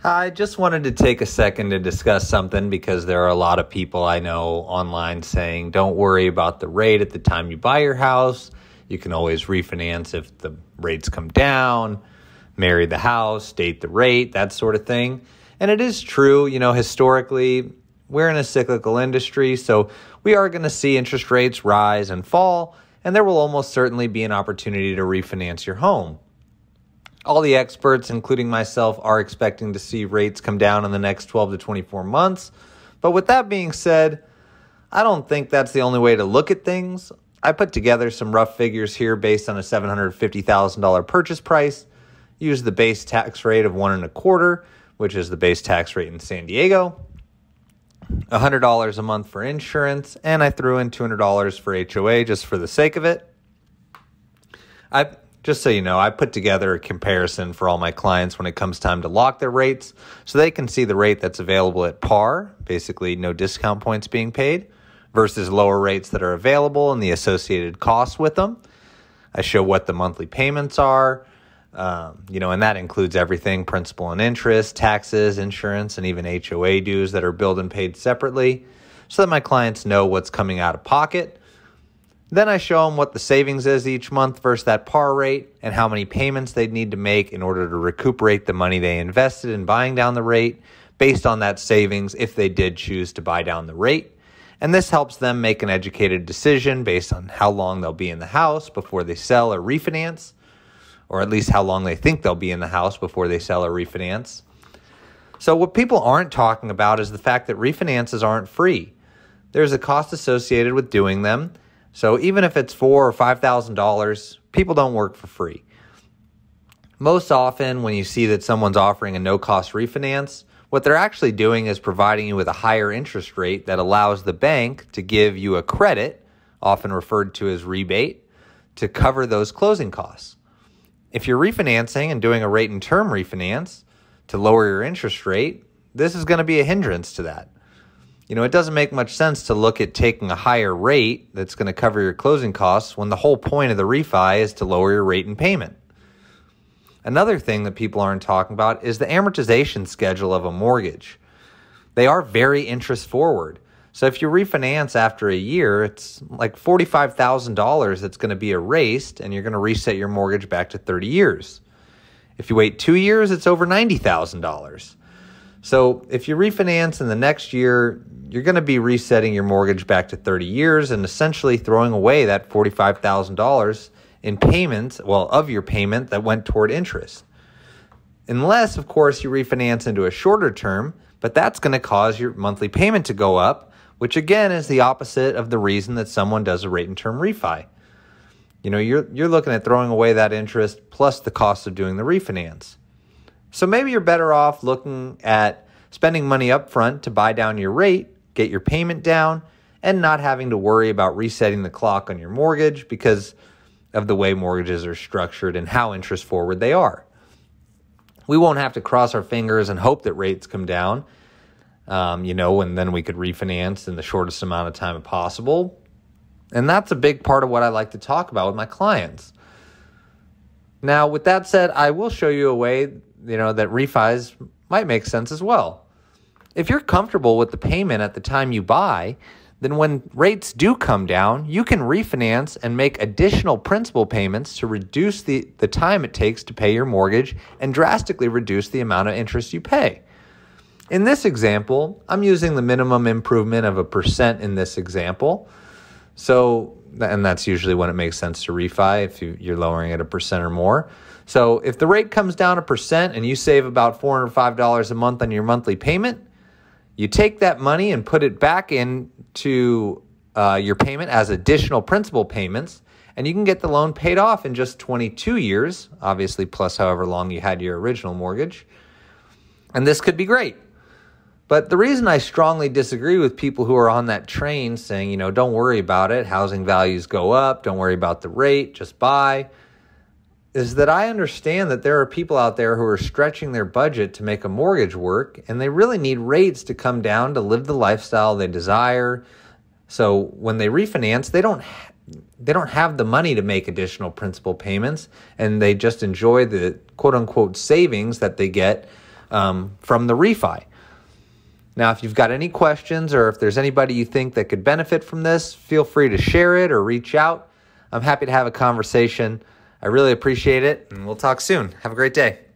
I just wanted to take a second to discuss something because there are a lot of people I know online saying, don't worry about the rate at the time you buy your house. You can always refinance if the rates come down, marry the house, date the rate, that sort of thing. And it is true, historically, we're in a cyclical industry, so we are going to see interest rates rise and fall, and there will almost certainly be an opportunity to refinance your home. All the experts, including myself, are expecting to see rates come down in the next 12 to 24 months. But with that being said, I don't think that's the only way to look at things. I put together some rough figures here based on a $750,000 purchase price, use the base tax rate of 1.25%, which is the base tax rate in San Diego, $100 a month for insurance, and I threw in $200 for HOA just for the sake of it. Just so you know, I put together a comparison for all my clients when it comes time to lock their rates so they can see the rate that's available at par, basically no discount points being paid, versus lower rates that are available and the associated costs with them. I show what the monthly payments are, and that includes everything, principal and interest, taxes, insurance, and even HOA dues that are billed and paid separately so that my clients know what's coming out of pocket. Then I show them what the savings is each month versus that par rate and how many payments they'd need to make in order to recuperate the money they invested in buying down the rate based on that savings if they did choose to buy down the rate. And this helps them make an educated decision based on how long they'll be in the house before they sell or refinance, or at least how long they think they'll be in the house before they sell or refinance. So what people aren't talking about is the fact that refinances aren't free. There's a cost associated with doing them. So even if it's $4,000 or $5,000, people don't work for free. Most often when you see that someone's offering a no-cost refinance, what they're actually doing is providing you with a higher interest rate that allows the bank to give you a credit, often referred to as rebate, to cover those closing costs. If you're refinancing and doing a rate and term refinance to lower your interest rate, this is going to be a hindrance to that. It doesn't make much sense to look at taking a higher rate that's going to cover your closing costs when the whole point of the refi is to lower your rate and payment. Another thing that people aren't talking about is the amortization schedule of a mortgage. They are very interest forward. So if you refinance after a year, it's like $45,000 that's going to be erased and you're going to reset your mortgage back to 30 years. If you wait 2 years, it's over $90,000. So if you refinance in the next year, you're going to be resetting your mortgage back to 30 years and essentially throwing away that $45,000 in payments, of your payment that went toward interest. Unless, of course, you refinance into a shorter term, but that's going to cause your monthly payment to go up, which again is the opposite of the reason that someone does a rate and term refi. You're looking at throwing away that interest plus the cost of doing the refinance. So maybe you're better off looking at spending money up front to buy down your rate, get your payment down, and not having to worry about resetting the clock on your mortgage because of the way mortgages are structured and how interest forward they are. We won't have to cross our fingers and hope that rates come down, and then we could refinance in the shortest amount of time possible. And that's a big part of what I like to talk about with my clients. Now, with that said, I will show you a way, that refis might make sense as well. If you're comfortable with the payment at the time you buy, then when rates do come down, you can refinance and make additional principal payments to reduce the time it takes to pay your mortgage and drastically reduce the amount of interest you pay. In this example, I'm using the minimum improvement of 1% in this example. And that's usually when it makes sense to refi if you're lowering it 1% or more. So if the rate comes down 1% and you save about $405 a month on your monthly payment, you take that money and put it back into your payment as additional principal payments, and you can get the loan paid off in just 22 years, obviously plus however long you had your original mortgage. And this could be great. But the reason I strongly disagree with people who are on that train saying, don't worry about it, housing values go up, don't worry about the rate, just buy, is that I understand that there are people out there who are stretching their budget to make a mortgage work, and they really need rates to come down to live the lifestyle they desire. So when they refinance, they don't have the money to make additional principal payments, and they just enjoy the quote-unquote savings that they get from the refi. Now, if you've got any questions or if there's anybody you think that could benefit from this, feel free to share it or reach out. I'm happy to have a conversation. I really appreciate it, and we'll talk soon. Have a great day.